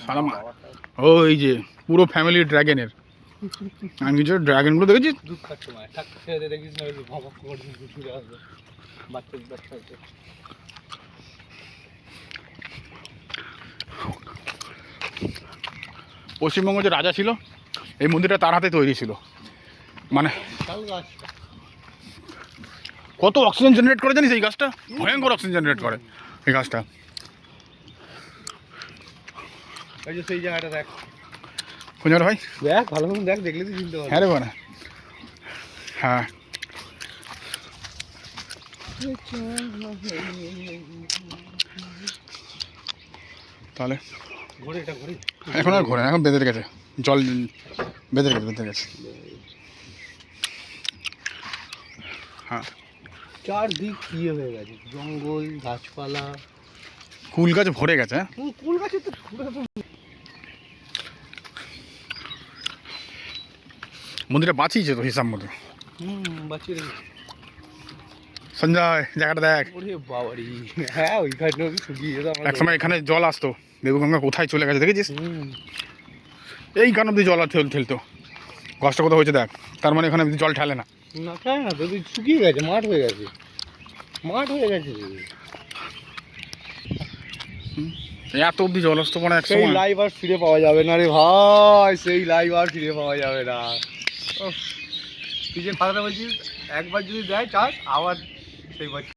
সারা ওই যে পুরো ফ্যামিলি ড্রাগনের। আমি কিছু ড্রাগনগুলো দেখেছি। দুধ খাচ্ছে মায়ের ঠাক খেয়ে দেখিস না, ভক করে ঘুরে আসবে বাচ্চা বাচ্চা। পশ্চিমবঙ্গ যে রাজা ছিল এই মন্দিরটা তার হাতে তৈরি ছিল। মানে কত অক্সিজেন জেনারেট করে জানিস এই গাছটা? ভয়ঙ্কর অক্সিজেন জেনারেট করে এই গাছটা। ওই যে সেই জায়গাটা দেখ, কোন জায়গাটা ভাই? দেখ ভালো মতন দেখ, দেখলে তো চিনতে পারবি। হ্যাঁ রে মানে হ্যাঁ তাহলে ঘুরে এটা ঘুরে এখন আর ঘোরে না, এখন বেঁধে গেছে জল, বেঁধে গেছে। হ্যাঁ চারদিক ইয়ে হয়ে গেছে, জঙ্গল গাছপালা, কুল গাছ ভরে গেছে। কুল গাছে তো মন্দিরটা বাঁচিয়েছে তো হিসাব মতো। বাঁচিয়ে রেখেছে। সঞ্জয় জায়গাটা দেখ। ওরে বাবারি, হ্যাঁ ওইখানে শুকিয়ে যেত। এক সময় এখানে জল আসতো, দেবগঙ্গা কোথায় চলে গেছে দেখেছিস? এই কারণ অব্দি জল ঠেলতো, কষ্ট কোথাও হয়েছে দেখ। তার মানে এখানে জল ঠেলে না। না খায় না তো, শুকিয়ে গেছে, মাঠ হয়ে গেছে, মাঠ হয়ে গেছে। এত অব্দি জল আসতো মানে সেই লাইভ আর ফিরে পাওয়া যাবে না রে ভাই, সেই লাইভ আর ফিরে পাওয়া যাবে না। তুই যে কথাটা বলছিস, একবার যদি দেয় চাষ আবার সেই